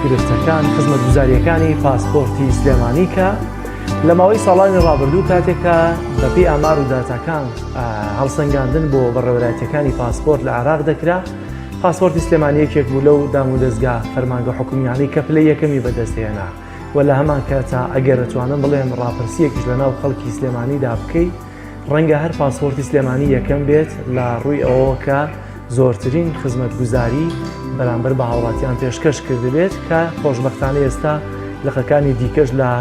گرفتەکان خزمەتگوزاریەکانی پاسپۆرتی سلێمانی کە لە ماوەی ساڵانی ڕابردوو کاتێکە بەپێی ئامار و داتاکان هەڵسەنگاندن بۆ بەڕێوەبەرایەتیەکانی پاسپۆرت لە عێراق دەکرا. پاسپۆرتی سلێمانی یەکێک بوو لەو دام و دەستگا فەرمانگە حکومیانی کە پلەی یەکەمی بەدەستهێنا و لە هەمان کاتا ئەگەر دەتوانم بڵێم ڕاپرسیەکیش لەناو خەڵکی سلێمانیدا بکەیت ڕەنگە هەر پاسپۆرتی سلێمانی یەکەم بێت لە ڕووی ئەوە کە زۆرترین خزمەتگوزاری بەرامبەر بە هاوڵاتیان پێشکەش کردبێت کە خۆشبەختانە ئێستا لقەکانی دیکەش لە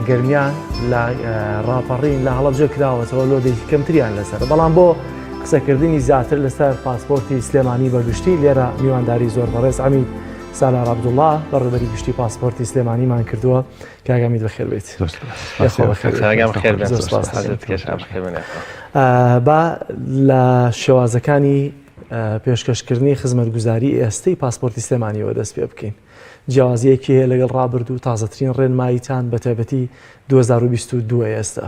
گەرمیان لە ڕاپەڕین لە هەڵەبجە کراوەتەوە لۆدێکی کەمتریان لەسەر. بەڵام بۆ قسەکردنی زیاتر لەسەر پاسپۆرتی سلێمانی بەگشتی لێرە میوانداری زۆر بەڕێز ئەمید سالار عەبدوڵڵا بەڕێوەبەری گشتی پاسپۆرتی سلێمانیمان کردووە. کاگەمید بەخێر بێت. با لە شێوازەکانی پێشکەشکردنی خزمەتگوزاری ئێستەی پاسپۆرتی سلێمانیەوە دەست پێ بکەین. جیاوازیەکی هەیە لەگەڵ ڕابردوو تازەترین ڕێنماییتان بە تایبەتی 2022 ئێستا.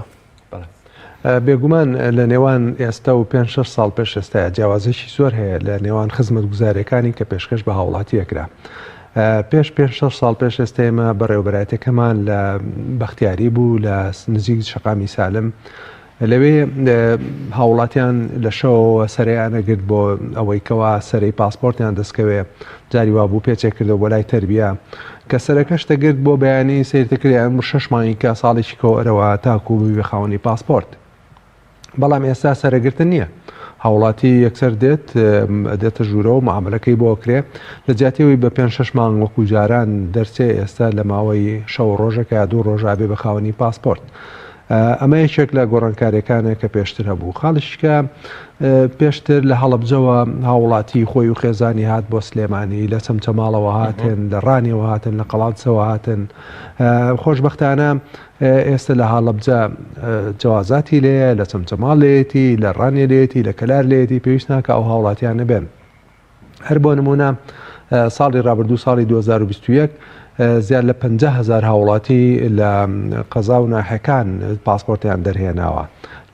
بێگومان لە نێوان ئێستا و 5-6 ساڵ پێش ئێستاە جیاوازێکی زۆر هەیە لە نێوان خزمەتگوزاریەکانی کە پێشکەش بە هاوڵاتیەکرا. پێش 5-6 ساڵ پێش ئێستا ئێمە بەڕێوەبەرایەتەکەمان لە بەختیاری بوو لە نزیک شەقامی سالم. لەوێ هاوڵاتیان لە شەوەوە سەرەیانەگرت بۆ ئەوەی کەوا سەرەی پاسپۆرتیان دەستکەوێ جاری وا بوو پێچێک کردەوە بۆ لای تەربیە کە سەرەکەش دەگرت بۆ بەیانی سیرتەکریان 6 مانگی کە ساڵێکی کۆرەوە تاکو بووی خاوەنی پاسپۆرت. بەڵام ئێستا سەرەگرتن نییە. هاوڵاتی یەکسەر دێتە ژوورە و معاملەکەی بۆ کرێ لە جیاتیەوەی بە 5-6 مانگ وەکو جاران دەرچێ ئێستا لە ماوەی شەو ڕۆژەکە یا 2 ڕۆژابێ بە خاوەنی پاسپۆرت. ئەمە یەکێک لە گۆڕانکاریەکانە کە پێشتر هەبوو. خاڵشکە پێشتر لە هەڵەبجەوە هاوڵاتی خۆی و خێزانی هات بۆ سلێمانی لە چەمچەماڵەوە هاتن لە ڕانیەوە هاتن لە قەڵاتسەوە هاتن. خۆشبەختانە ئێستا لە هەڵەبجە جوازاتی لێیە لە چەمچەماڵ لێتی لە ڕانیە لێتی لە کەلار لێتی پێویست ناکە ئەو هاوڵاتیانە بێن. هەر بۆ نمونە ساڵی ڕابردوو ساڵی 2021 زیاد لە 50,000 هاوڵاتی لە قەزا و ناحەکان پاسپۆرتیان دەرهێناوە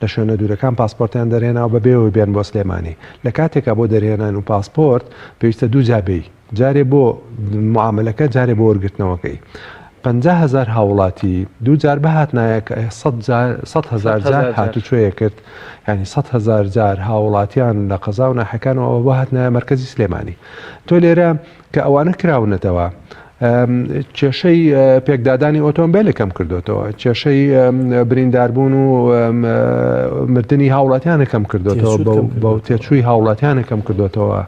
لە شوێنە دوورەکان پاسپۆرتیان دەرهێناوە بەبێەوەی بێن بۆ سلێمانی. لە کاتێکە بۆ دەرهێنان و پاسپۆرت پێویستە دوو جابێی جارێ بۆ معاملەکە جارێ بۆ وەرگرتنەوەکەی. 50,000 هاوڵاتی دوو جار بەهاتنایە 100,000 جار هاتوچۆیە کرد ینی 100,000 جار هاوڵاتیان لە قەزا و ناحەکانەوە بۆ هاتنایە مەرکەزی سلێمانی. تۆ لێرە کە ئەوانە کراونەتەوە کێشەی پێکدادانی ئۆتۆمبیل کەم کردوێتەوە کێشەی برینداربوون و مردنی هاوڵاتیانە کەم کردوێتەوە بە تێچووی هاوڵاتیانە کەم کردوێتەوە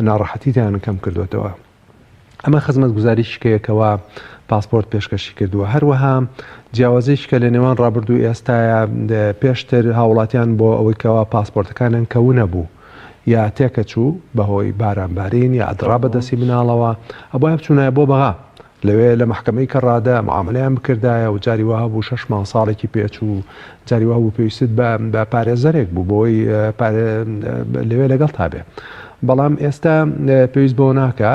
ناڕەحەتیتیان کەم کردوێتەوە. ئەمە خزمەتگوزاری شکەیەکەوە پاسپۆرت پێشکەشی کردووە. هەروەها جیاوازەیەکە لە نێوان ڕابردوو ئێستاە پێشتر هاوڵاتیان بۆ ئەوەی کەوا پاسپۆرتەکانیان کەونە بوو یا تێکە چوو بەهۆی بارانبارین یا ئەدرا بەدەستی مناڵەوە ئەبووە بچوونایە بۆ بەغا لەوێ لە محکمەی کەڕادە معاملەیان بکردایە و جاری وها بوو 6 مانگ ساڵێکی پێچوو جاری وا بوو پێویست بە پارێزەرێک بوو بۆی لەوێ لەگەڵ تابێ. بەڵام ئێستا پێویست بۆ ناکە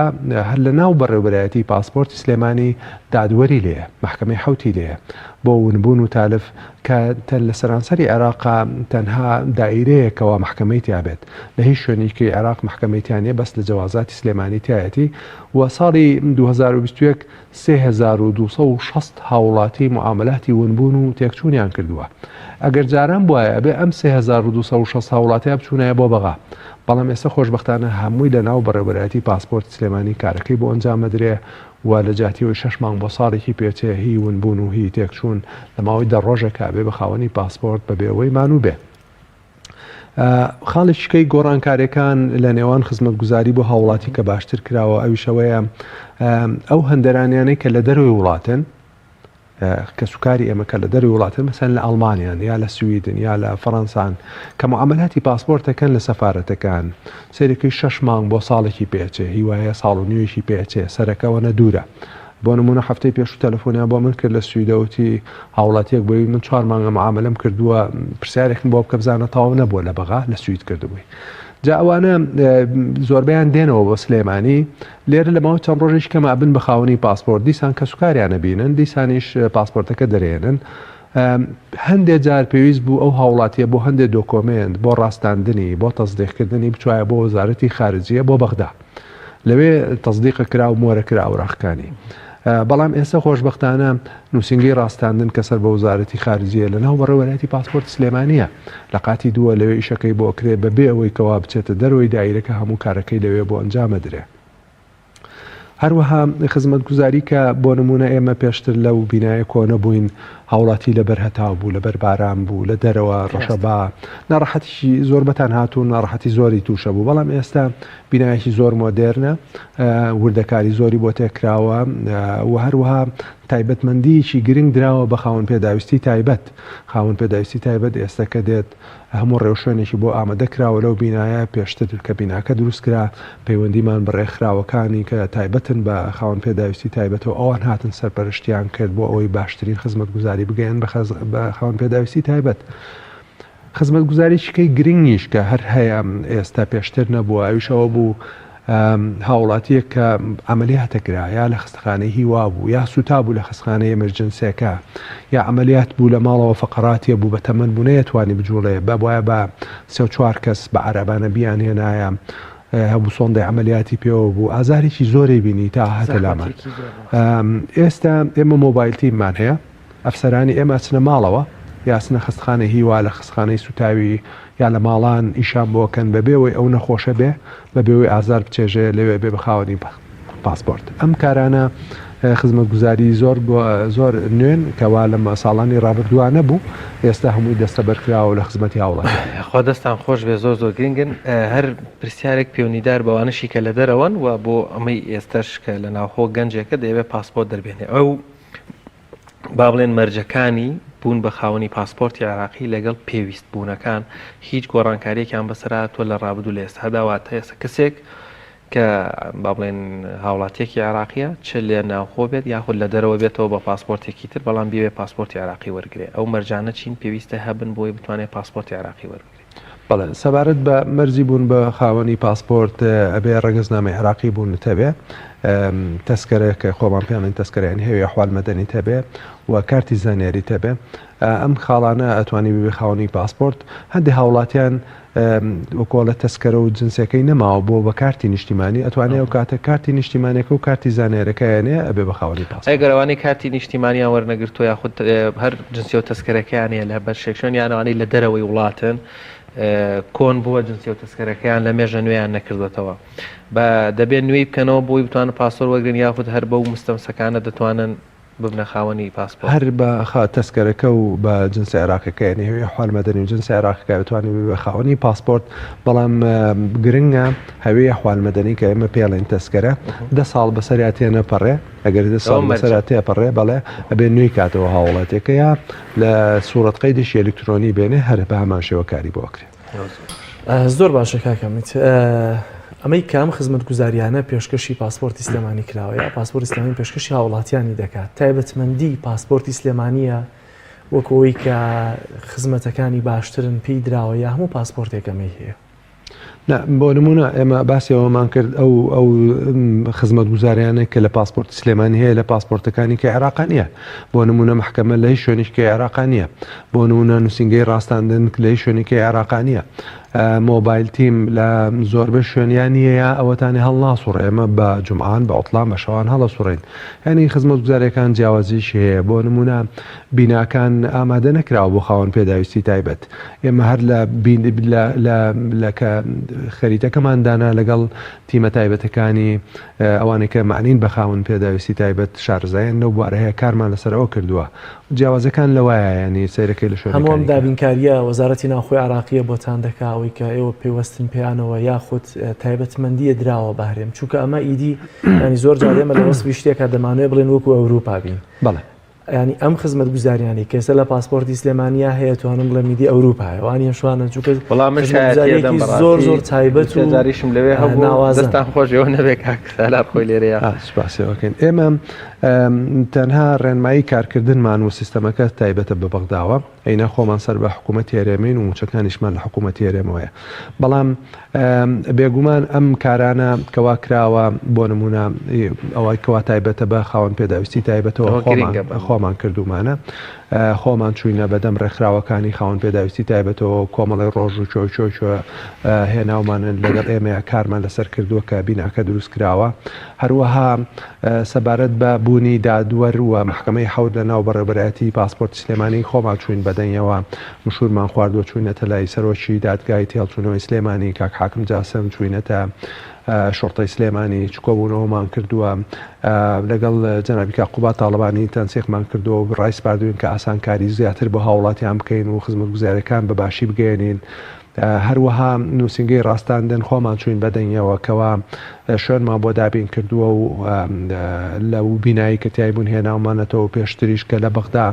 هەر لە ناو بەڕێوەبەرایەتی پاسپۆرتی سلێمانی دادوەری لێیە محکمەی حوتی لێیە بۆ ونبوون و تالف کە لە سەرانسەری عێراقا تەنها دائیرەیەکەوە محکمەی تیابێت لە هیچ شوێنێکی عێراق محکمەیتیانێ بەس لە جەوازاتی سلێمانی تایەتی و ساڵی 2021 3260 هاوڵاتی معاملاتی ونبوون و تێکچوونیان کردووە. ئەگەر جاران بواە بێ ئەم 3260 هاوڵاتیە بچوونایە بۆ بەغا. بەڵام ئێستا خۆشبەختانە هەمووی لە ناو بەڕێوەبەرایەتی پاسپۆرت سلێمانی کارەکەی بۆ ئەنجامەدرێ و لە جاتیەوەی 6 مانگ بۆ ساڵێکی پێچێ هی ونبوون و هی تێکچوون لە ماوەی 10 ڕۆژێکا بێ بە خاوەنی پاسپۆرت بەبێەوەی مانوو بێ. خاڵشکەی گۆڕانکاریەکان لە نێوان خزمەتگوزاری بۆ هاوڵاتی کە باشتر کراوە ئەویشەوەیە ئەو هەندەرانیانەی کە لە دەروی وڵاتن کە سوکاری ئێمە کە لە دەروی وڵاتن مەسەن لە ئەڵمانیان یا لە سویدن یا لە فەڕەنسان کە معاملاتی پاسپۆرتەکەن لە سەفارەتەکان سەرەکەی 6 مانگ بۆ ساڵێکی پێچێ هیوایە ساڵ و نیوێکی پێچێ سەرەکەوەنە دوورە. بۆ نمونە هەفتەی پێش و تەلەفۆنیان بۆ من کرد لە سویدەوتی هاوڵاتیەک بۆی من 4 مانگە معاملەم کردووە پرسیارێکم بۆ بکە بزانە تەواو نەبووە لە بەغا لە سوید کردبووی. جا ئەوانە زۆربیان دێنەوە بۆ سلێمانی لێرە لە ماوەی چەند ڕۆژێک کەمە ئەبن بە خاوەنی پاسپۆرت دیسان کە سوکاریانە بینن دیسانیش پاسپۆرتەکە دەرێنن. هەندێک جار پێویست بوو ئەو هاوڵاتیە بۆ هەندێک دۆکۆمنت بۆ ڕاستاندنی بۆ تەزدیقکردنی بچوایە بۆ وەزارەتی خارجیە بۆ بەغدا لەوێ تەصدیق کرا و مۆرە کرا ئەوراقەکانی. بەڵام ئێستا خۆشبەختانە نووسنگی ڕاستاندن کەسەر بە وزارەتی خارجیە لەناو بەڕێوەلایەتی پاسپۆرت سلێمانیە لە قاتی دووە لەوێ ئیشەکەی بۆ کرێ بەبێ ئەوەی کەوا بچێتە دەرەوەی دایرەکە هەموو کارەکەی لەوێ بۆ ئەنجامە درێ. هەروەها خزمەتگوزاری کە بۆ نمونە ئێمە پێشتر لەو بینایە کۆنە بووین هاوڵاتی لەبەر هەتاو بوو لەبەر باران بوو لە دەرەوە ڕەشەبا ناڕەحەتیشی زۆر بەتان هاتوو ناڕەحەتی زۆری تووشە بوو بەڵام ئێستا بینایەکی زۆر مۆدێرنە وردەکاری زۆری بۆ تێکراوە و هەروەها تایبەتمەندیکی گرنگ دراوە بە خاوەن پێداویستی تایبەت خاوەن پێداویستی تایبەت ئێستا کە دێت هەموو ڕێوشوێنێکی بۆ ئامادەکراوە لەو بینایە پێشتر کە بیناکە دروستکرا پەیوەندیمان بەڕێکخراوەکانی کە تایبەتن بە خاوەن پێداویستی تایبەتەوە ئەوان هاتن سەرپەرشتیان کرد بۆ ئەوەی باشترین خزمەتگوزاری بگەیەن بە خاوەن پێداویستی تایبەت. خزمەتگوزاریشکەی گرنگیش کە هەر هەیە ئێستا پێشتر نەبووە ئەویشەوە بوو هاوڵاتیە کە ئەمەلیاتەکرا یا لە خستخانەی هیوا بوو یا سوتا بوو لە خستخانەی ئەمەرجنسیەکە یا ئەمەلیات بوو لە ماڵەوە فەقەڕاتیە بوو بە تەمەەن بوونەیە توانی بجوڵێ بە وایە بە 3-4 کەس بە عەرەبانە بیان هێنایە هەموو سۆندی ئەمەلیاتی پێوە بوو ئازارێکی زۆری بینی تا هاتە لامان. ئێستا ئێمە مۆبایلتیمان هەیە ئەفسەرانی ئێمە چنە ماڵەوە یاسنە خستخانە هیوا لە خستخانەی سوتاوی یا لە ماڵان ئیشان بۆکەن بەبێەوەی ئەو نەخۆشە بێ بەبێەوەی ئازار بچێژێ لەوێ بێ بەخاوەنی پاسپۆرت. ئەم کارانە خزمەتگوزاری زۆر نوێن کەوا لە ساڵانی ڕابردووانە بوو ئێستا هەمووی دەستە بەرکراوە لە خزمەتی هاوڵات. خۆ دەستان خۆش بێ زۆر گرنگن هەر پرسیارێک پەیوەندیدار بەوانشی کە لە دەرەوەن و بۆ ئەمەی ئێستاش کە لە ناوخۆ گەنجێکە دەیەوێت پاسپۆرت دەربێنێ ئەو با بڵێن مەرجەکانی بوون بە خاوەنی پاسپۆرتی عێراقی لەگەڵ پێویست بوونەکان هیچ گۆڕانکاریێکیان بەسەراتوە لە ڕابردوو لە ئێستا داواتە ئێستا کەسێک کە با بڵێن هاوڵاتیەکی عێراقیە چ لێ ناوخۆ بێت یاخود لە دەرەوە بێتەوە بە پاسپۆرتێکی تر بەڵام بێوێ پاسپۆرتی عێراقی وەرگێ ئەو مەرجانە چین پێویستە هەبن بۆی بتوانێت پاسپۆرتی عێراقی وەرگێ. بەڵێ سەبارەت بە مەرجی بوون بە خاوەنی پاسپۆرت ئەبێ ڕەگەزنامەی عێراقی بوون تەبێ تەسکەرە کە خۆمان پێڵین تەسکەرەیان هەیە ئەحوال مەدەنی تەبێ و کارتی زانیاری تەبێ ئەم خاڵانە ئەتوانی ببێ خاوەنی پاسپۆرت هەندێک هاوڵاتیان وەکۆڵە تەسکەرە و جنسەکەی نەماوە بۆ بە کارتی نیشتیمانی ئەتوانێت ئەو کاتە کارتی نیشتیمانەکە و کارتی زانیارەکەیانەیە ئەبێ بە خاوەنی پاسپۆرت. ئەگەرەوانی کارتی نیشتیمانیان وەرنەگرتووە یاخود هەر جنسی و تەسکەرەکەیانەیە لە بەر شێکشۆن یانەوانی لە دەرەوەی وڵاتن کۆن بووە جنسی و تەسکەرەکەیان لە مێژە نوێیان نەکردوێتەوە بە دەبێت نوێی بکەنەوە بۆی بتوانن پاسپۆرت وەرگن یاخود هەر بە و مستەمسەکانە دەتوانن ببنە خاوەنی پاسپۆرت هەر بە تەسکەرەکە و بە جنسی عێراقیەکە هەیە ئەحوال مەدەنی و جنسی عێراقیەکە بتوانێت بە خاوەنی پاسپۆرت بەڵام گرنگە هەوێ ئەحوال مەدەنی کە ئێمە پێڵێن تەسکەرە 10 ساڵ بەسەریاتێ نەپەڕێ ئەگەر 10 ساڵ بەسەراتێ پەڕێ بەڵێ ئەبێ نوێی کاتەوە هاوڵاتێکە یا لە سوورەت قەیدشی ئەلکترۆنی بێنێ هەر بە هەمان شێوە کاری بۆ بکرێت. زۆر باشە کاکەمیت ئەمەی کام خزمەتگوزاریانە پێشکەشی پاسپۆرتی سلێمانی کراوە یا پاسپۆرتی سلێمانی پێشکەشی هاوڵاتیانی دەکات تایبەتمەندی پاسپۆرتی سلێمانیە وەکەوەی کە خزمەتەکانی باشترن پێی دراوە یا هەموو پاسپۆرتێکەمەی هەیە. بۆ نمونە ئێمە باسیەوەمان کرد ئەو خزمەتگوزاریانە کە لە پاسپۆرتی سلێمانی هەیە لە پاسپۆرتەکانی کە عێراقانیە بۆ نمونە محکەمە لە هیچ شوێنێکی عێراقانیە بۆ نمونە نووسنگەی ڕاستاندن لە هیچ شوێنێکی عێراقانیە مۆبایل تیم لە زۆربە شوێنیانیەیە ئەوەتانی هەڵناسوڕ ئێمە بە جومعان بە ئۆتڵان بە شەوان هەڵەسوڕین ینی خزمەتگوزاریەکان جیاوازیش هەیە بۆ نمونە بیناکان ئامادە نەکراوە بۆ خاوەن پێداویستی تایبەت ئێمە هەر لە خەریتەکەماندانا لەگەڵ تیمە تایبەتەکانی ئەوانەی کە معنین بە خاوەن پێداویستی تایبەت شارزایەن لەو بوارە هەیە کارمان لەسەرەوە کردووە جیاوازەکان لەوایە ینی سەیرەکەی لە شوێنەکانی هەموو دابینکاریە وەزارەتی ناوخۆی عێراقیە بۆتان دەکاوەی کە ئێوە پێوەستن پێیانەوە یاخود تایبەتمەندیە دراوە بەهرێم چونکە ئەمە ئیدی ینی زۆر جارێمە لە وەسبی شتێکە دەمانوێت بڵێن وەکو ئەوروپا بین. بەڵێ ینی ئەم خزمەتگوزاریانی کەسە لە پاسپۆرتی سلێمانیا هەیە توانم بڵێ میدی ئەوروپایەوەوانی شوانە چونکە زۆر تایبەت و جاریشم لەوێ هەبوو دەستان خۆشەوە نەبێت کاکسالات خۆی لێرەیە سپاسیەوەکەین ئێمە تەنها ڕێنمایی کارکردنمان و سیستەمەکە تایبەتە بە بەغداوە ئەینا خۆمان سەر بە حکوومەت هێرێمین و موچەکانیشمان لە حکوومەت هێرێمەوەیە بەڵام بێگومان ئەم کارانە کەوا کراوە بۆ نمونە ئەوەی کەوا تایبەتە بە خاوەن پێداویستی تایبەتەوە خۆمان کردومانە خۆمان چوینە بەدەم ڕێکخراوەکانی خاوەن پێداویستی تایبەتەوە کۆمەڵی ڕۆژ و چۆ هێناومانن لەگەڵ ئێمە کارمان لەسەر کردووە کە بیناکە دروست کراوە هەروەها سەبارەت بە بوونی دادوەر و محکمەی حەوت لە ناو بەڕێوەبەرایەتی پاسپۆرتی سلێمانی خۆمان چوین بەدەنیەوە مشورمان خواردووە چوینەتە لای سەرۆکی دادگای تێڵچوونەوەی سلێمانی کاک حاکم جاسم چوینەتە شۆرتەی سلێمانی چکۆبوونەوەمان کردووە لەگەڵ جەنابی قوبات تاڵبانی تەنسیقمان کردووە و ڕای سپاردوین کە ئاسانکاری زیاتر بۆ هاوڵاتیان بکەین و خزمەتگوزاریەکان بەباشی بگەێنین هەروەها نووسنگەی ڕاستاندن خۆمان چوین بەدەنگەوە کەوا شوێنمان بۆ دابین کردووە و لەو بینایی کە تیایبوون هێناومانەتەوە پێشتریش کە لە بەغدا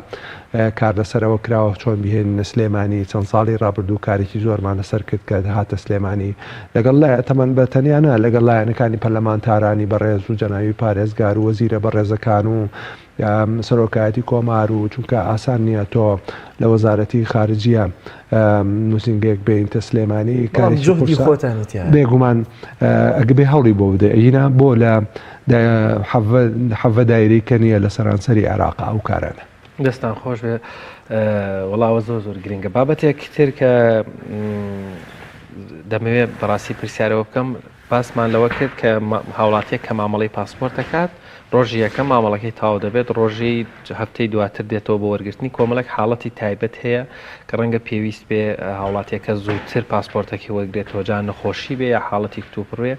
کار لەسەرەوە کراوە چۆن بهێنە سلێمانی چەند ساڵی ڕابردوو کارێکی زۆرمان لەسەر کرد کە هاتە سلێمانی لەگەڵ لای تەمەەن بە تەنیانە لەگەڵ لایەنەکانی پەرلەمانتارانی بەڕێز و جەناوی پارێزگار و وەزیرە بەڕێزەکان و سەرۆکایەتی کۆمار و چونکە ئاسان نییە تۆ لە وەزارەتی خارجیە نووسنگێک بینتە سلێمانی کاری خۆتانێت بێگومان ئەگەبێ هەوڵی بۆ بدە ئەینا بۆ لە حەڤە دایری کە نیە لە سەرانسەری عێراق ئەو کارانە دەستان خۆش بێ وەڵاوە زۆر گرنگە بابەتێک تر کە دەمەوێت بەڕاستی پرسیارەوە بکەم باسمان لەوە کرد کە هاوڵاتیە کە مامەڵەی پاسپۆرت دەکات ڕۆژی یەکەم مامەڵەکەی تاو دەبێت ڕۆژی هەفتەی دواتر دێتەوە بۆ وەرگرتنی کۆمەڵک حاڵەتی تایبەت هەیە کە ڕەنگە پێویست بێ هاوڵاتیەکە زووتر پاسپۆرتەکەی وەرگێتەوە جان نەخۆشی بێ یا حاڵەتی کتوپڕێ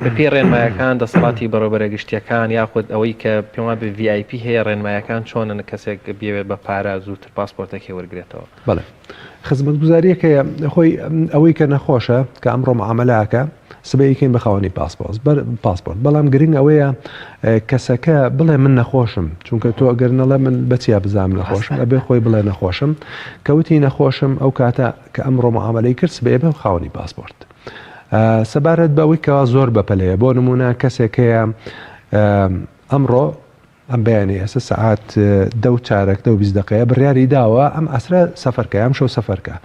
بەپێ ڕێنمایەکان دەسەڵاتی بەڕێوەبەرە گشتیەکان یاخود ئەوەی کە پێوان بە VIP هەیە ڕێنمایەکان چۆنن کەسێک بێوێت بە پارە زووتر پاسپۆرتەکەی وەرگێتەوە بەڵێ خزمەتگوزاریەکەیە خۆی ئەوەی کە نەخۆشە کە ئەمڕۆ معاملەکە سبەیەکەین بەخاوەنی پاسپۆرت بەڵام گرنگ ئەوەیە کەسەکە بڵێ من نەخۆشم چونکە تۆ ئەگەر نەڵێ من بەچیا بزانم نەخۆشم ئەبێ خۆی بڵێ نەخۆشم کەوتی نەخۆشم ئەو کاتە کە ئەمڕۆ معاملەی کرد سبەیە بە خاوەنی پاسپۆرت سەبارەت بەوەی کەوا زۆر بەپەلەیە بۆ نمونە کەسێکەیە ئەمڕۆ ئەم بەیانی ئێستا سەعات 10:04 بڕیاری داوە ئەم ئەسرە سەفەرکە ئەم شەو سەفەرکە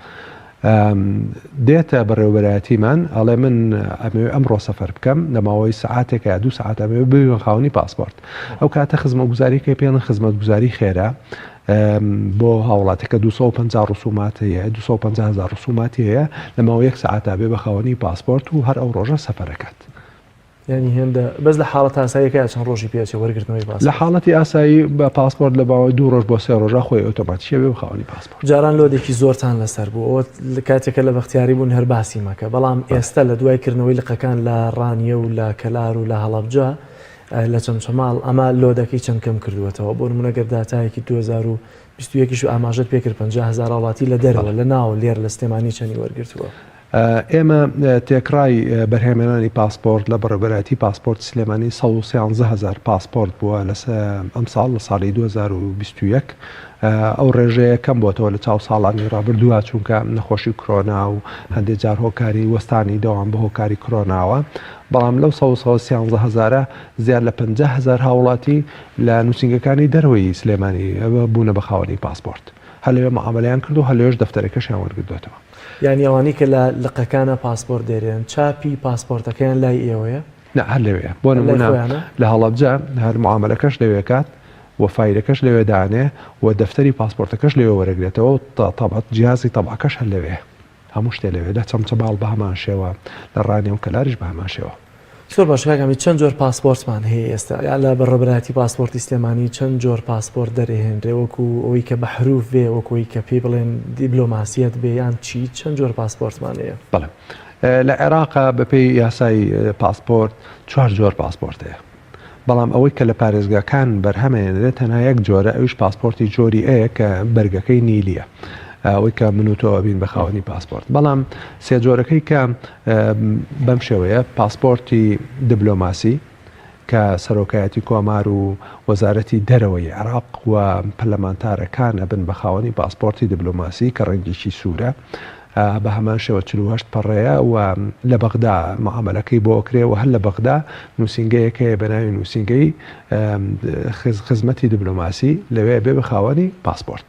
دێتە بەڕێوەبەرایەتیمان ئەڵێ من ئەمەوێ ئەمڕۆ سەفەر بکەم لەماوەی سەعاتێکە یا 2 ساعت ئەمەوێ ببێ خاوەنی پاسپۆرت ئەو کاتە خزمەتگوزاریکە پێڵن خزمەتگوزاری خێرا بۆ هاوڵاتەکە 250 ڕسومات هەیە 250,000 ڕسوماتی هەیە لەماوەی 1 ساعتا بێ بە خاوەنی پاسپۆرت و هەر ئەو ڕۆژە سەفەرەکەات ینی هێندە بەس لە حاڵەت ئاساییەکە چەند ڕۆژی پێچێ وەرگرتنەوەی پاسپۆرت لە حاڵەتی ئاسایی بە پاسپۆرت لە باوەی 2 ڕۆژ بۆ 3 ڕۆژە خۆی ئۆتۆماتیکە بێ بخاوەنی پاسپۆرت جاران لۆدێکی زۆرتان لەسەر بوو ئەوە کاتێکە لە بەختیاری بوون هەر باسی مەکە بەڵام ئێستا لە دوایکردنەوەی لقەکان لە ڕانیە و لە کەلار و لە هەڵەبجە لە چەمچەماڵ ئەمە لۆدەکەی چەند کەم کردوێتەوە بۆ نمونە گەرداتایەکی 2021 ئاماژەت پێکرد 50,000 هاوڵاتی لە دەرەوە لە ناو لێر لە سلێمانی چەندی وەرگرتووە ئێمە تێکڕای بەرهێمێنانی پاسپۆرت لە بەڕێوەبەرایەتی پاسپۆرت سلێمانی 113,000 پاسپۆرت بووە لە ئەم ساڵ لە ساڵی 2021 ئەو ڕێژەیە کەم بۆتەوە لە چاو ساڵانی ڕابردووە چونکە نەخۆشی کۆرۆنا و هەندێک جار هۆکاری وەستانی دەوام بە هۆکاری کۆرۆناوە بەڵام لەو 113,000 زیاد لە 50,000 هاوڵاتی لە نووسنگەکانی دەرەوەی سلێمانی بوونە بە خاوەنی پاسپۆرت هەلوێ معاملەیان کرد و هەلوێش دەفتەرەکەشیان وەرگرتوێتەوە یعنی ئەوانەی کە لە لقەکانە پاسپۆرت دێرێن چاپی پاسپۆرتەکەیان لای ئێوەیە نە هەر لەوەیە بۆ نمونە لە هەڵەبجە هەر معاملەکەش لەوێ کات و فایلەکەش لەوێ دانێ و دەفتەری پاسپۆرتەکەش لەوێ وەرەگرێتەوە تەبەت جیازی تەبعەکەش هەر لەوێ هەموو شتێ لەوێ لە چەمچەماڵ بە هەمان شێوە لە ڕانێ و کەلاریش بە هەمان شێوە زۆر باش کاکەمی چەند جۆر پاسپۆرتمان هەیە ئێستا یا لە بەڕێوەبەرایەتی پاسپۆرتی سلێمانی چەند جۆر پاسپۆرت دەرهێنرێ وەکو ئەوەی کە بە حروف بێ وەکوی کە پێی بڵێن دیبلۆماسیەت بێ یان چی چەند جۆر پاسپۆرتمان هەیە بەڵێ لە عێراقا بەپێی یاسای پاسپۆرت 4 جۆر پاسپۆرت هەیە بەڵام ئەوەی کە لە پارێزگاکان بەرهەمێنێت تەنها یەک جۆرە ئەوش پاسپۆرتی جۆری ئەیە کە بەرگەکەی نیلیە ئەوەی کە من و تۆ بین بە خاوەنی پاسپۆرت بەڵام سێ جۆرەکەی کە بەم شێوەیە پاسپۆرتی دیبلۆماسی کە سەرۆکایەتی کۆمار و وەزارەتی دەرەوەی عێراق و پەرلەمانتارەکان ئەبن بە خاوەنی پاسپۆرتی دیبلۆماسی کە ڕەنگێکی سوورە بە هەمان شێوە 48 پەڕەیە و لە بەغدا معاملەکەی بۆ ئۆکرێ و هەر لە بەغدا نووسنگەیەکەیە بە ناوی نووسنگەی خزمەتی دیبلۆماسی لەوێ بێ بە خاوەنی پاسپۆرت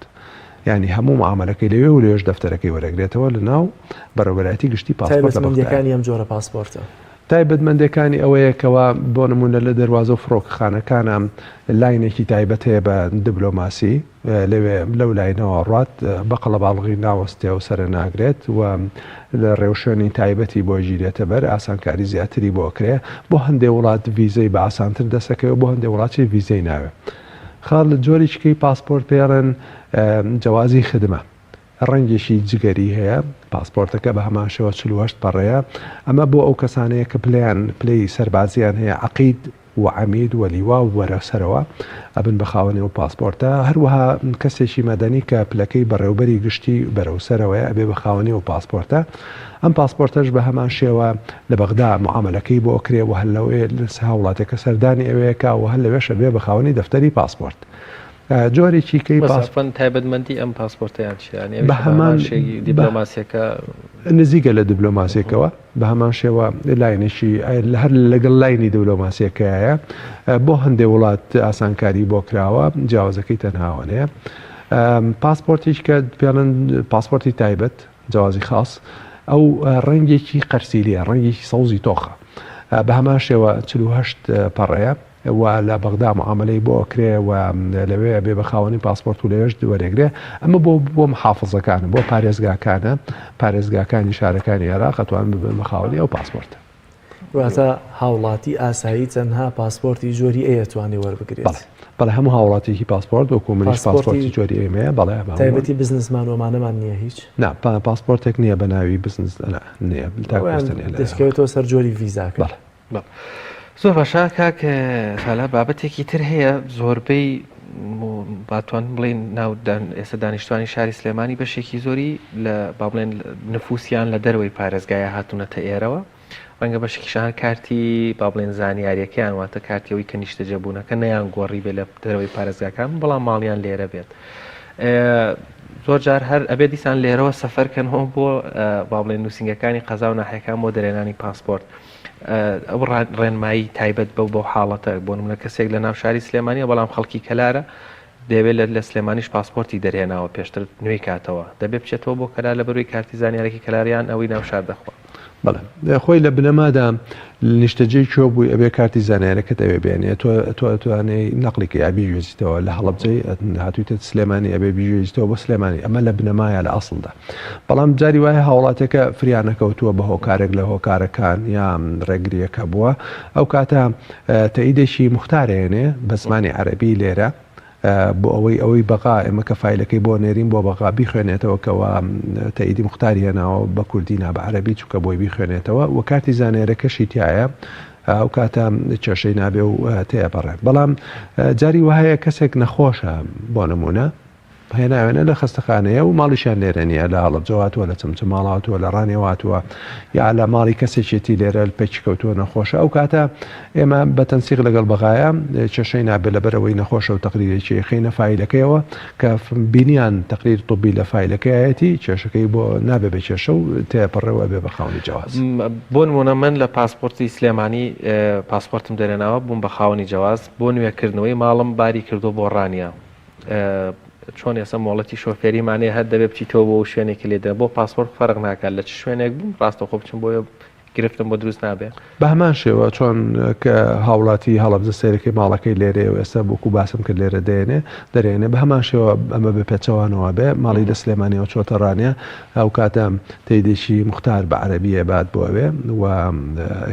ینی هەموو معاملەکەی لەوێ و لێش دەفتەرەکەی وەرەگرێتەوە لە ناو بەڕێوەبەرایەتی گشتی پاسپۆرت تایبەتمەندیەکانی ئەم جۆرە پاسپۆرتە تایبەتمەندەکانی ئەوەیەکەوە بۆ نمونە لە دەواازە و فڕۆکخانەکانە لاینێکی تایبەت هەیە بە دیبلۆماسی لەوێ لەو لاینەوە ڕات بەقەڵە باڵغی ناوەستێ و سەر ناگرێت و لە ڕێوشێنی تایبەتی بۆ ژیرێتە بەر ئاسانکاری زیاتری بۆ کرێ بۆ هەندێک وڵات ویزەی بە ئاسانتر دەسەکەوە بۆ هەندێک وڵاتی ویزەی ناوێ خاڵ جۆریچکەی پاسپۆرت پێڕن جوازی خدمە ڕەنگێکی جگەری هەیە پاسپۆرتەکە بە هەمان شێوە 48 پەڕەیە ئەمە بۆ ئەو کەسانەیە کە پلەی سەربازیان هەیە عەقید و عەمید و لیوا و وەرەسەرەوە ئەبن بە خاوەنی و پاسپۆرتە هەروەها کەسێکی مەدەنی کە پلەکەی بەڕێوبەری گشتی بەرەوسەرەوەیە ئەبێ بە خاوەنی و پاسپۆرتە ئەم پاسپۆرتەش بە هەمان شێوە لە بەغدا معاملەکەی بۆ کرێ و هەر لەوێ لە وڵاتێکە سەردانی ئەوەیەکە و هەر لەوێشە بێ بە خاوەنی دەفتەری پاسپۆرت جۆرێکی کەی تایبەتمەندی ئەم پاسپۆرتیان بە هەمان دیبلۆماسیەکە نزیکە لە دیبلۆماسیەکەوە بە هەمان شێوە لاینێکی هەر لەگەڵ لاینی دیبلۆماسیەکەیە بۆ هەندێک وڵات ئاسانکاری بۆ کراوە جیاوازەکەی تەنهاوانەیە پاسپۆرتیش کە پێڵن پاسپۆرتی تایبەت جیاوازی خاص ئەو ڕەنگێکی قەرسیلیە ڕەنگێکی سەوزی تۆخە بە هەمان شێوە 48 پەڕەیە و لە بەغدا معاملەی بۆ ئەکرێ و لەوێ بێ بە خاوەنی پاسپۆرت و لەوێش دووەرێگرێ ئەمە بۆ محافظەکانە بۆ پارێزگاکانە پارێزگاکانی شارەکانی عێراق ئەتوان ببن بە خاوەنی ئەو پاسپۆرتە واتە هاوڵاتی ئاسایی چەندها پاسپۆرتی جۆری ئەیەتوانی وەربگرێت بەڵێ هەموو هاوڵاتێکی پاسپۆرت و کۆمنیش پاسپۆرتی جۆری ئێمەیە بەڵێ تایبەتی بزنسمانۆمانەمان نییە هیچ نا پاسپۆرتێک نییە بە ناوی بزنس نییە دەستکەوێتەوە سەر جۆری ڤیزاکە زۆر باشە کاک سالا بابەتێکی تر هەیە زۆربەی باتوان بڵێن ناو ئێستا دانیشتوانی شاری سلێمانی بەشێکی زۆری لە با بڵێن نفوسیان لە دەروەی پارێزگایە هاتوونەتە ئێرەوە ڕەنگە بەشێکیشان کارتی با بڵێن زانیاریەکەیان واتە کارتیەوەی کە نیشتە جەبوونەکە نەیان گۆڕی بێ لە دەروەی پارێزگاکان بەڵام ماڵیان لێرە بێت زۆر جار هەر ئەبێ دیسان لێرەوە سەفەرکەنەوە بۆ با بڵێن نووسنگەکانی قەزا و ناحەکان بۆ دەرێنانی پاسپۆرت ئەو ڕێنمایی تایبەت بۆ حاڵەتە بۆ نمونە کەسێک لە ناو شاری سلێمانیە بەڵام خەڵکی کەلارە دەبێت لە سلێمانیش پاسپۆرتی دەرێناوە پێشتر نوێی کاتەوە دەبێت بچێتەوە بۆ کەلا لە بەروی کارتی زانیارێکی کەلاریان ئەوەی ناو شار دەخوا بەڵێ خۆی لە بنەمادا نیشتەجێی کۆ بووی ئەبێ کارتی زانیارەکەت ئەوێ بێنێت تۆ ئەتوانێ نەقلیکە یا بیژێزیتەوە لە هەڵەبجەی هاتوویتە سلێمانی ئەبێ بیژێزیتەوە بۆ سلێمانی ئەمە لە بنەمایە لە ئەسڵدا بەڵام جاری وایە هاوڵاتێکە فریانەکەوتووە بە هۆکارێک لە هۆکارەکان یا ڕێگریەکە بووە ئەو کاتە تەئیدێکی موختارێنێ بە زمانی عەرەبی لێرە بۆ ئەوەی بەقا ئێمە کە فایلەکەی بۆ نێرین بۆ بەقا بیخوێنێتەوە کەەوە تەئیدی مختاری هێناوە بە کوردینا بە عەرەبی چووکە بۆی بیخوێنێتەوە و کارتی زانێرەکەشی تایە ئەو کاتە کێشەی نابێ و تێپەڕێت بەڵام جاری وهەیە کەسێک نەخۆشە بۆ نمونە هێناوێنە لە خستەخانەیە و ماڵیشیان لێرە نیە لە هەڵەبجەواتوە لە چمچە ماڵاتوە لە ڕانێواتوە یا لە ماڵی کەسێکێتی لێرە پێچ کەوتووە نەخۆشە ئەو کاتە ئێمە بە تەنسیق لەگەڵ بەغایە کێشەی نابێ لەبەرەوەی نەخۆشە و تەقریرێکی خینە فایلەکەیەوە کە بینیان تەقریر طبی لە فایلەکەیەتی کێشەکەی بۆ نابێ بە کێشە و تێپەڕێەوە بێ بە خاوەنی جیاواز بۆ نمونە من لە پاسپۆرتی سلێمانی پاسپۆرتم دەرێناوە بووم بە خاوەنی جیاواز بۆ نوێکردنەوەی ماڵم باری کردو بۆ ڕانیە چۆن ێستا مۆڵەتی شۆفێریمانێ هەر دەبێ بچیتەوە بۆ شوێنێکی لێدە بۆ پاسپۆرت فەرق ناکات لە چ شوێنێک بووم ڕاستەخۆ بچم بۆیە گرفتم بۆ دروست نابێ بە هەمان شێوە چۆن کە هاوڵاتی هەڵەبجە سەیرەکەی ماڵەکەی لێرێ و ئێستا بۆکو باسم کرد لێرە دەرێنێ بە هەمان شێوە ئەمە بە پێچەوانەوە بێ ماڵی لە سلێمانیەوە چۆتە ڕانێ ئەو کاتە تەیدێکی مختار بە عەرەبیە بات بۆوێ و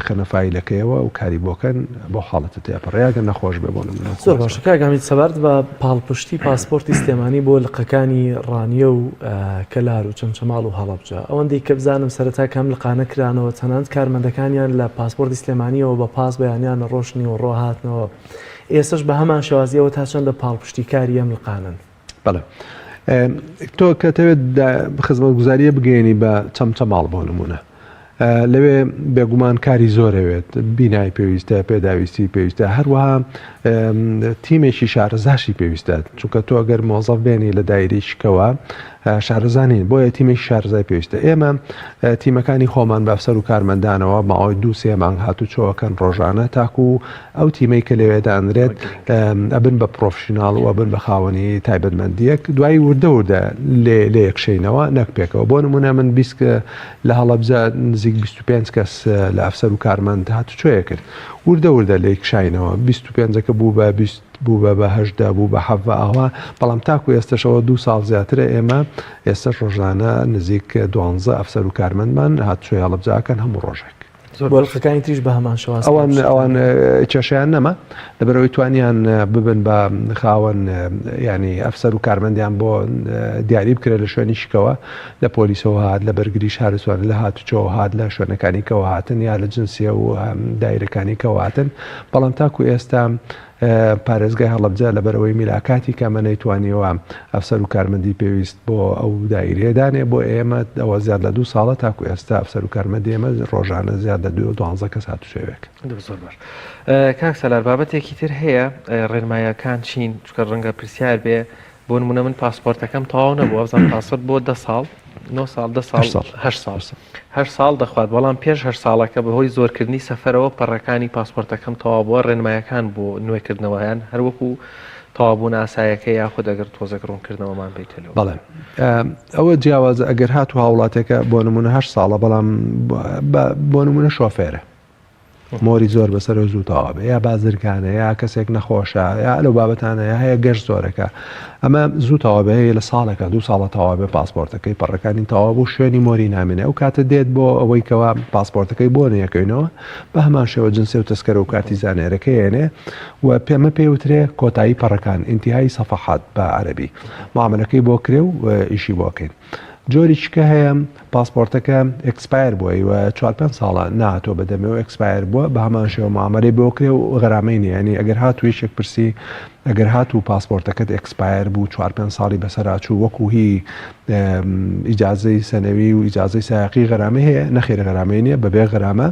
خەنە فایلەکەیەوە و کاری بۆکەن بۆ حاڵەتە تێپەڕێگە نەخۆش بێ بۆ نمونە زۆر باشە کاگامیت سەبارەت بە پاڵپشتی پاسپۆرتی سلێمانی بۆ لقەکانی ڕانیە و کەلار و چەمچەماڵ و هەڵەبجە ئەوەندەی کە بزانم سەرەتا کام لقانە کرانەوە چەنان کارمەندەکانیان لە پاسپۆرتی سلێمانیەوە بە پاس بەیانیان ڕۆشنی و ڕۆهاتنەوە ئێستش بە هەمان شێوازیەوە تا چەندە پاڵپشتیکاری ئەم لقانن بەڵێ تۆ کەتەوێت خزمەت گوزاریە بگەێنی بە چەمچەماڵ بۆ نمونە لەوێ بێگومان کاری زۆرەوێت بینای پێویستە پێداویستی پێویستە هەروەها تیمێکی شارەزاشی پێویستە چونکە تۆ ئەگەر مۆزەف بێنی لە دایری شکەوە شارەزانین بۆیە تیمێکی شارەزای پێویستە ئێمە تیمەکانی خۆمان بەفسەر و کارمەندانەوە ماوەی 2-3 مانگ هاتوچۆوەکەن ڕۆژانە تاکو و ئەو تیمەی کە لەوێدانرێت ئەبن بە پرۆفشناڵ و ئەبن بە خاوەنی تایبەتمەندیەک دوایی وردە لێ یەکشینەوە نەک پێکەوە بۆ نمونە من بیست کە لە هەڵەبجە نزیک نزیک 25 کەس لە ئەفسەر و کارمەند هاتوچۆیە کرد وردە لێ کشاینەوە 25ەکە بوو بە هەشدا بوو بە حەڤە ئاوا بەڵام تاکو ئێستاشەوە 2 ساڵ زیاترە ئێمە ئێستا ڕۆژانە نزیک 12 ئەفسەر و کارمەندمان هاتوچۆی هەڵبجاکەن هەموو ڕۆژێک بۆڵخەکانی تریش بە هەمان شێوە ئەوان کێشیان نەما لەبەرەوەی توانیان ببن بە خاوەن ینی ئەفسەر و کارمەندیان بۆ دیاری بکرێت لە شوێنی شکەوە لە پۆلیسەوە هات لە بەرگری شارسوان لە هاتوچۆ هات لە شوێنەکانی کەەوە هاتن یا لە جنسیە و دایرەکانی کەەوە هاتن بەڵام تاکو ئێستا پارێزگای هەڵەبجە لەبەرەوەی میلاکاتی کامە نەیتوانیەوە ئەفسەر و کارمەندی پێویست بۆ ئەو دایرێدانێ بۆ ئێمە ئەوە زیاد لە 2 ساڵە تاکو ئێستا ئەفسەر و کارمەندی ئێمە ڕۆژانە زیاد لە 12 کەس هاتوچێوێک زۆر باش کاک سەلار بابەتێکی تر هەیە ڕێنمایەکان چین چکە ڕەنگە پرسیار بێ بۆ نمونە من پاسپۆرتەکەم تەواو نەبوو ئەوزان پاسپۆرت بۆ 10 ساڵ 9 ساڵ 8 ساڵ دەخوات بەڵام پێش 8 ساڵەکە بەهۆی زۆرکردنی سەفەرەوە پەڕەکانی پاسپۆرتەکەم تەواو بووە ڕێنمایەکان بۆ نوێکردنەوەیان هەروەکو تەوابوون ئاسایەکە یاخود ئەگەر تۆزێک ڕوونکردنەوەمان بیتەوە بەڵێ ئەوە جیاوازە ئەگەر هاتو هاوڵاتێکە بۆ نمونە 8 ساڵە بەڵام بۆ نمونە شۆفێرە مۆری زۆر بەسەر زوو تەوابێ یا بازرگانە یا کەسێک نەخۆشە یا لەو بابەتانە یا هەیە گەشت زۆرەکە ئەمە زوو تەوابێ لە ساڵێکە 2 ساڵە تەوابێ پاسپۆرتەکەی پەڕەکانی تەواو بوو شوێنی مۆری نامێنێ ئەو کاتە دێت بۆ ئەوەی کەوا پاسپۆرتەکەی بۆ نەکەینەوە بە هەمان شێوە جنسێ و تەسکەرە و کارتی زانێرەکە هێنێ و پێمە پێوترێ کۆتایی پەڕەکان ئینتیهای سەفەحات بە عەرەبی معاملەکەی بۆ کرێ و ئیشی بۆکەین جۆری چکە هەیە پاسپۆرتەکە ئەکسپایر بووی و 4-5 ساڵە ناتۆ بەدەمەوە ئەکسپایر بووە بە هەمان شێوە معاملەی بۆ کرێ و غەرامەی نیانی ئەگەر هاتوویشێک پرسی ئەگەر هاتوو پاسپۆرتەکەت ئەکسپایر بوو 4-5 ساڵی بەسەراچوو وەکو هی ئیجازەی سەنەوی و ئیجازەی سایقی غەرامە هەیە نەخێرە غەرامەی نییە بەبێ غەرامە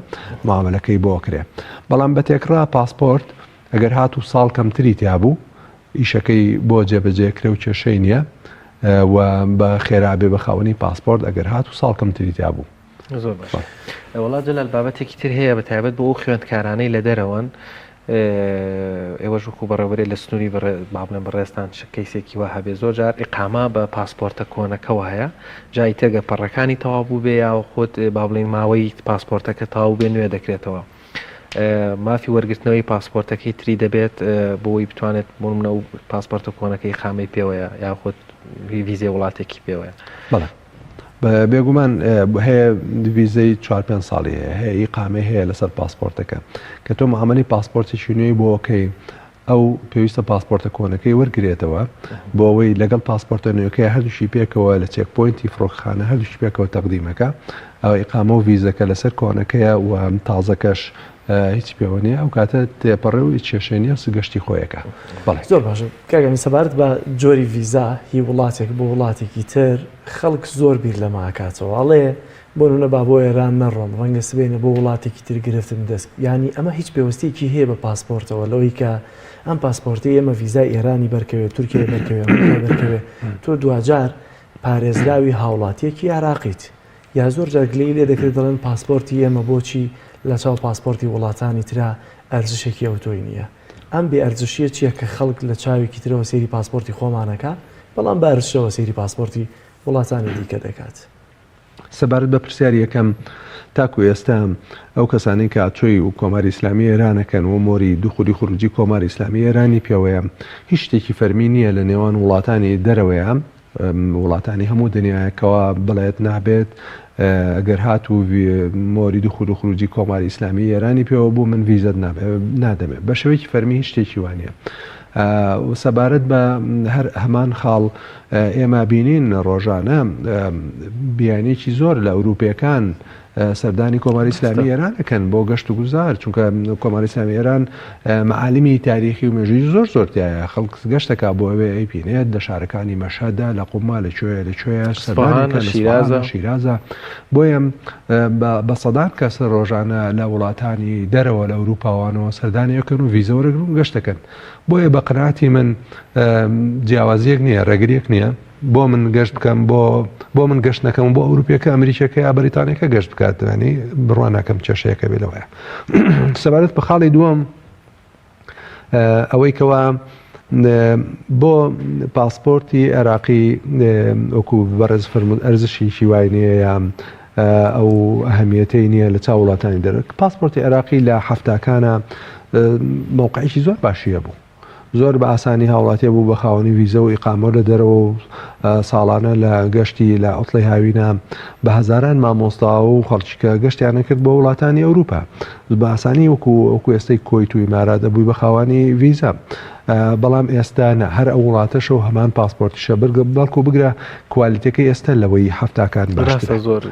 معاملەکەی بۆ کرێ بەڵام بە تێکرا پاسپۆرت ئەگەر هاتوو ساڵ کەمتری تیا بوو ئیشەکەی بۆ جێبەجێکرێ و کێشەی نییە و بە خێرابێ بە خاوەنی پاسپۆرت ئەگەر هاتوو ساڵکەم تریتیا بوو زۆر باش وڵات جەلال بابەتێکی تر هەیە بە تایبەت بۆ ئەو خوێندکارانەی لە دەرەوەن ئێوەش وەکو بەڕێوەبەرێ لە سنووری بابلێن بەڕێستان کەیسێکی وا هەبێ زۆر جار ئیقاما بە پاسپۆرتە کۆنەکەەوە هەیە جای تێگە پەڕەکانی تەواو بوو بێ یا خۆت بابلین ماوەی پاسپۆرتەکە تاو بێ نوێ دەکرێتەوە مافی وەرگرتنەوەی پاسپۆرتەکەی تری دەبێت بۆی بتوانێت بۆمە و پاسپۆرتە کۆنەکەی خامی پێوەیە یا خۆت ویزێ وڵاتێکی پێوەیە بەڵێ بێگومان هەیە ویزەی 4-5 ساڵی هەیە ئیقامە هەیە لەسەر پاسپۆرتەکە کە تۆ معاملەی پاسپۆرتێکی نوێی بۆکەی ئەو پێویستە پاسپۆرتە کۆنەکەی وەرگێتەوە بۆ ئەوەی لەگەڵ پاسپۆرتە نوێەکەی هەردووشی پێکەوە لە چێکپۆینتی فڕۆکخانە هەردووشی پێکەوە تەقدیمەکە ئەو ئیقامە و ویزەکە لەسەر کۆنەکەیە و تازەکەش هیچ پێوە نیە ئەو کاتە تێپەڕێ و کێشێنیە سگەشتی خۆیەکە بەڵێ زۆر باشە کاگەمی سەبارەت بە جۆری ویزا هی وڵاتێک بۆ وڵاتێکی تر خەڵک زۆر بیر لە ماکاتەوە ئەڵێ بۆ نونە با بۆ ئێران نەڕۆم ڕەنگە سبێنە بۆ وڵاتێکی تر گرفتم دەست ینی ئەمە هیچ پێوەستێکی هەیە بە پاسپۆرتەوە لەوەی کە ئەم پاسپۆرتی ئێمە ویزای ئێرانی بەرکەوێت تورکیای بەرکەوێت تۆ دوجار پارێزراوی هاوڵاتیەکی عراقیت یا زۆر جارگلەی لێ دەکرێت دەڵێن پاسپۆرتی ئێمە بۆچی لە چاو پاسپۆرتی وڵاتانی ترا ئەرزشێکی ئەوتۆی نییە ئەم بێ ئەرزشیە چییە کە خەڵک لە چاوێکی ترەوە سێری پاسپۆرتی خۆمانەکە بەڵام بارشەوە سێری پاسپۆرتی وڵاتانی دیکە دەکات سەبارەت بە پرسیاری یەکەم تاکو ئێستا ئەو کەسانی کە ئاچۆی و کۆماری ئیسلامی ئێرانەکەن و مۆری دوخوری خروجی کۆماری ئیسلامی ئێرانی پێوەیە هیچ شتێکی فەرمی نییە لە نێوان وڵاتانی دەرەوەیە وڵاتانی هەموو دنیاەکەەوە بڵێت نابێت ئەگەر هات و مۆری دوخور و خروجی کۆماری ئیسلامی ئێرانی پێوە بوو من ویزت نادەمێت بە شێوەیەکی فەرمی هیچ شتێکی وانە و سەبارەت بە هەر هەمان خاڵ ئێمە بینین ڕۆژانە بیانێکی زۆر لە ئەوروپیەکان سەردانی کۆماری ئیسلامی ئێرانەکەن بۆ گەشت و گوزار چونکە کۆماری ئیسلامی ئێران معالمی تاریخی و مێژووی زۆر زۆرتیایە خەڵک گەشتەکە بۆ ئەوێ ئەیبینێت لە شارەکانی مەشهەدا لە قوما لەکوێیە شیرازە بۆیە بە سەدان کەس ڕۆژانە لە وڵاتانی دەرەوە لە ئەوروپاوانەوە سەردانیەکەن و ڤیزە وەرەگرن و گەشتەکەن بۆیە بە قەناعەتی من جیاوازیەک نییە ڕێگریەک نییە بۆ من گەشت بکەم بۆ من گەشت نەکەم بۆ ئەوروپیەکە ئەمریکەکە یا بەریتانیەکە گەشت بکاتوانی بڕوان ناکەم کێشەیەکە بێ لەوەیە سەبارەت بە خاڵی دووەم ئەوەی کەوا بۆ پاسپۆرتی عێراقی وەکو بەڕێز فەرموود ئەرزشی شیوای نییە یا ئەو ئەهەمیەتەی نییە لە چاو وڵاتانی دەرەوە. پاسپۆرتی عێراقی لە هەفتاکانە موقعیشی زۆر باشیە بوو. زۆر بە ئاسانی هاوڵاتیە بوو بە خاوەنی ویزە و ئیقامە لە دەرەوە و ساڵانە لە گەشتی لە ئۆتڵی هاوینە بە هەزاران مامۆستا و خەڵکی کە گەشتیانە کرد بۆ وڵاتانی ئەوروپا بە ئاسانی وەکو ئێستای کۆیت و ئیمارات دەبووی بە خاوەنی ویزە. بەڵام ئێستا هەر ئەو وڵاتەشە و هەمان پاسپۆرتیشە بەڵکو بگرە کوالیتەکەی ئێستا لەوەی هەفتاکان باشتر زۆر.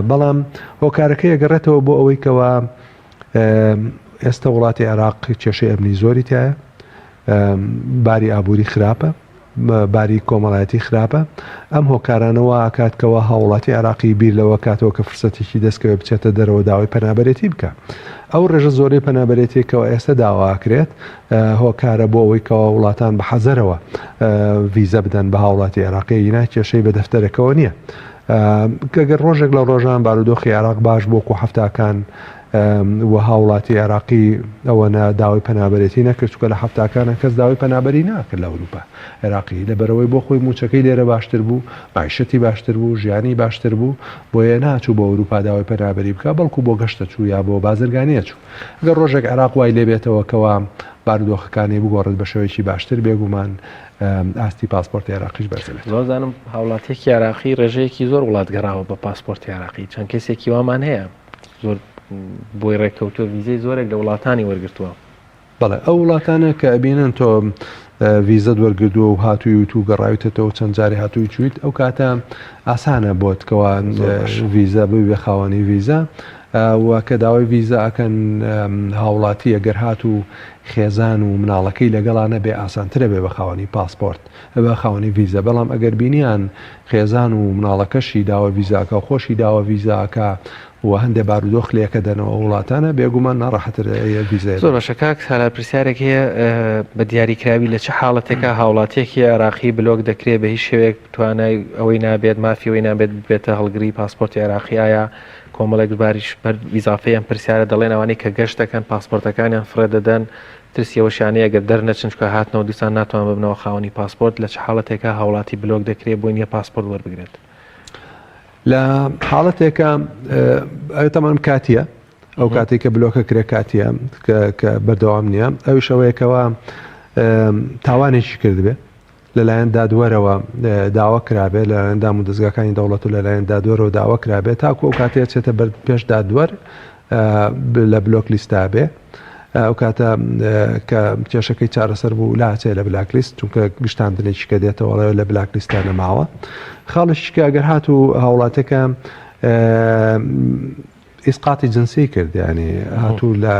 بەڵام هۆکارەکەی ئەگەڕێتەوە بۆ ئەوەی کەوە ئێستا وڵاتی عێراق کێشەی ئەمنی زۆری تایە، باری ئابووری خراپە، باری کۆمەڵایەتی خراپە. ئەم هۆکارانەوە ئاکاتکەوە هاوڵاتی عێراقی بیر لەوە کاتەوە کە فرسەتێکی دەستکەوە بچێتە دەرەوە داوای پەنابەرێتی بکە. ئەو ڕێژە زۆرەی پەنابەرێتێکەوە ئێستا داواکرێت هۆکارە بۆ ئەوەی کەەوە وڵاتان بە حەزەرەوە ویزە بدەن بە هاوڵاتی عێراقی ینا کێشەی بە دەفتەرەکەەوە نییە. کەگەر ڕۆژێک لە ڕۆژان بارودۆخی عێراق باش بۆ کو هەفتاکان و هاوڵاتی عێراقی ئەوەنە داوای پەنابەرێتی نەکرد چکە لە هەفتاکانە کەس داوای پەنابەری ناکرد لە ئەوروپا عێراقی لەبەرەوەی بۆ خۆی موچەکەی لێرە باشتر بوو، معیشەتی باشتر بوو، ژیانی باشتر بوو، بۆیە ناچوو بۆ ئەوروپا داوای پەنابەری بکە بەڵکو بۆ گەشتە چوو یا بۆ بازرگانیە چوو. ئەگەر ڕۆژێک عێراق وای لێبێتەوە کەوا بارودۆخەکانی بگۆڕێت بە شێوەیەکی باشتر بێگومان ئاستی پاسپۆرتی عێراقیش بەرزێت. زۆرزانم هاوڵاتێکی عێراقی ڕێژەیەکی زۆر وڵات گەڕاوە بە پاسپۆرتی عێراقی چەند کەسێکی وامان هەیە زۆر بۆی ڕێککەوتۆ ویزەی زۆرێک لە وڵاتانی وەرگرتووە. بەڵێ ئەو وڵاتانە کە ئەبینن تۆ ویزەت وەرگردووە و هاتووی و تو گەڕاویتەوە چەند جاری هاتووی چویت ئەو کاتە ئاسانە بۆتکەوە ویزە ببێ خاوەنی ویزە و کە داوای ویزە ئەکەن هاوڵاتی ئەگەر هات و خێزان و مناڵەکەی لەگەڵانە بێ ئاسانترە بێ بە خاوەنی پاسپۆرت بە خاوەنی ویزە. بەڵام ئەگەر بینیان خێزان و مناڵەکەشی داوە ویزاکە خۆشی داوە ویزاکە و هەندێک بارودۆخ لێکە دەنەوە وڵاتانە بێگومان ناڕەحەتر ویزە. زۆر باشە کاک سالار پرسیارێک هەیە بە دیاریکراوی لە چه حاڵەتێکە هاوڵاتێکی عێراقی بلۆک دەکرێت بە هیچ شێوەیەک توانای ئەوەی نابێت مافیەوەی نابێت بێتە هەڵگری پاسپۆرتی عێراقی ئایا کۆمەڵێک دووباریش بەر ویزافەیان پرسیارە دەڵێن ئەوانەی کە گەشتەکەن پاسپۆرتەکانیان فرە دەدەن ترسیەوەشانەیە گەر دەرنەچن چکە هاتنەوە دووسان ناتوان ببنەوە خاوەنی پاسپۆرت لە چه حاڵەتێکە هاوڵاتی بلۆک دەکرێت بۆ نیە پاسپۆرت وەربگرێت. لە حاڵەتێکە تەمام کاتیە ئەو کاتێک کە بلۆکە کرێ کاتیە کە بەردەوام نییە ئەوی شەوەیەکەوە تاوانێکی کردبێ لەلایەن دادوەرەوە داوا کرابێت لە ئەندام و دەستگاکانی دەوڵەت و لەلایەن دادوەرەوە داوا کرابێت تاکو ئەو کاتێک چێتە پێش دادوەر لە بلۆک لیستا بێ ئەو کاتە کە کێشەکەی چارەسەر بوو لاچێ لە بلاکلیست چونکە گشتاندنێکی کە دێتەوە لە بلاکلیستانە ماوە خاڵشکە ئەگەر هات و هاوڵاتەکە ئیسقاتی جنسی کرد ینی هاتوو لە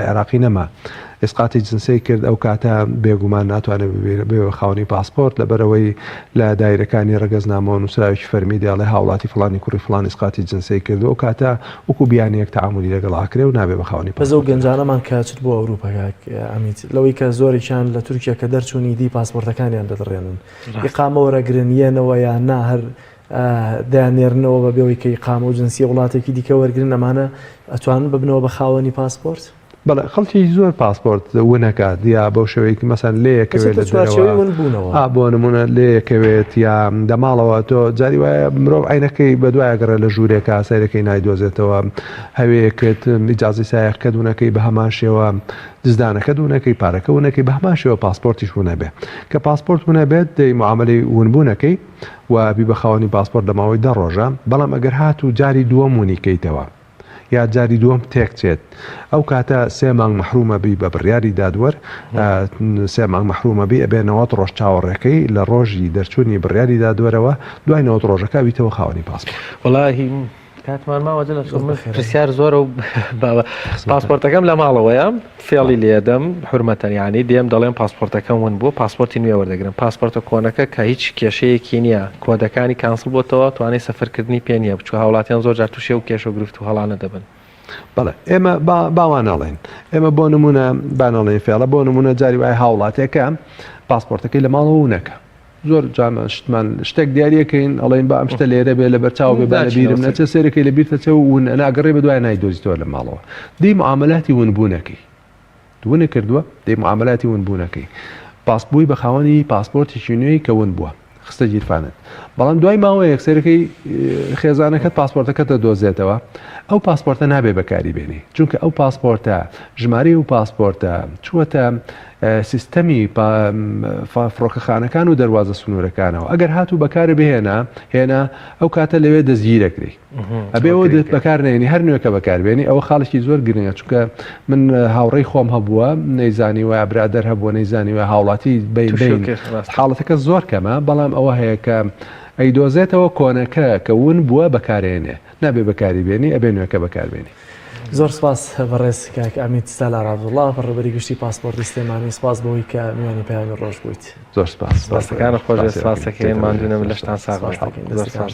عێراقی نەما ئسقاتی جنسی کرد ئەو کاتە بێگومان ناتوانێت بێ خاوەنی پاسپۆرت لەبەرەوەی لە دایرەکانی ڕەگەزنامە و نووسراوی فەرمی دەڵێ هاوڵاتی فڵانی کوڕی فڵان ئسقاتی جنسی کرد ئەو کاتە وەکو بیانیەک تەعاملی لەگەڵاکرێ و نابێ بە خاوەنی پاسپۆرت. بەزە و گەنجانەمان کاچت بۆ ئەوروپا ئەمیت لەوەی کە زۆرێکیان لە تورکیا کە دەرچوونی دی پاسپۆرتەکانیان دەدڕێنن ئیقامە وەرەگرن یەنەوە یان نا هەر دانێرنەوە بە بێەوەی کە ئیقامە و جنسی وڵاتێکی دیکە وەرگرن ئەمانە ئەتوانن ببنەوە بە خاوەنی پاسپۆرت. بەڵێ خەڵکی زۆر پاسپۆرت وەنەکات یا بەو شێوەیەکی مەسەن لێیەکەوێت بۆ نمونە لێیەکەوێت یا دەماڵەوە تۆ جاری وایە مرۆڤ عینەکەی بە دوایەگەڕە لە ژوورێکە سەیرەکەی نایدۆزێتەوە هەوەیەکت ئیجازی سایەخکە دوونەکەی بە هەمان شێوە دزدانەکە دوونەکەی پارەکە وونەکەی بە هەمان شێوە پاسپۆرتیش وونە بێ کە پاسپۆرت وونە بێت دەی معاملەی ونبوونەکەی و بی بە خاوەنی پاسپۆرت لە ماوەی 10 ڕۆژە بەڵام ئەگەر هات و جاری دووەم وونیکەیتەوە یا جاری دووەم تێکچێت ئەو کاتە 3 مانگ مەحرومە بی بە بڕیاری دادوەر 3 مانگ مەحرومە بی ئەبێ 90 ڕۆژ چاوەڕێەکەی لە ڕۆژی دەرچوونی بڕیاری دادوەرەوە دوای 90 ڕۆژەکە بیتەوە خاوەنی پاسپۆرت. وەڵاهی کاتمان ماوەجە لە پرسیار زۆرە و پاسپۆرتەکەم لە ماڵەوەیە فێڵی لێدەم حرمەتەن یانی دێم دەڵێن پاسپۆرتەکەم ون بوو پاسپۆرتی نوێ وەردەگرن پاسپۆرتە کۆنەکە کە هیچ کێشەیەکی نییە کۆدەکانی کانسڵ بۆتەوە توانای سەفەرکردنی پێ نییە بچوو هاوڵاتیان زۆر جار تووشێ و کێشە و گرفت و هەڵانە دەبن. بەڵێ ئێمە باوانەڵێن ئێمە بۆ نمونە بانەڵێن فێڵە بۆ نمونە جاری وای هاوڵاتێکە پاسپۆرتەکەی لە ماڵەوە نەکە زۆر جامەشتمان شتێک دیارەکەین ئەڵێن بە ئەم شتە لێرە بێ لە بەرچاو بێ بە بیرم نەچە سێرەکەی لە بیرتەچە و ناگەڕێ بە دوای نایدۆزیتەوە لە ماڵەوە دی معاملاتی ونبوونەکەی دوونە کردووە دی معاملاتی ونبوونەکەی پاسبووی بە خاوەنی پاسپۆرتێکی نوێی کە ون بووە خستە گیرفانت بەڵام دوای ماوە یەکسەرەکەی خێزانەکەت پاسپۆرتەکەتە دۆزێتەوە ئەو پاسپۆرتە نابێ بەکاری بێنی چونکە ئەو پاسپۆرتە ژمارە و پاسپۆرتە چووەتە سیستەمی فڕۆکەخانەکان و دەواازە سنوورەکانەوە ئەگەر هاتوو بەکارە هێنا ئەو کاتە لەوێ دەستگیرەکری ئەبێەوە بەکار نێنی هەر نوێکە بەکاربێنی ئەوە خاڵێکی زۆر گرنگە چونکە من هاوڕێی خۆم هەبووە نەیزانی وە برادەر هەبووە نەیزانی وە هاوڵاتی بین حاڵەتەکە زۆر کەمە بەڵام ئەوە هەیە کە ئەیدۆزێتەوە کۆنەکە کە ون بووە بەکارێنێ نابێ بەکاری بێنی ئەبێ نوێکە بەکاربێنی زۆر سپاس بەڕێز کاک ئەمیت سالار عەبدوڵڵا بەڕێوەبەری گشتی پاسپۆرتی سلێمانی سپاس بەوەی کە میوانی پەیامی ڕۆژ بوویت زۆر سپاس سپاسەکان خۆش سپاسەکەین ماندوونە لەشتان ساغ زۆر سپاس.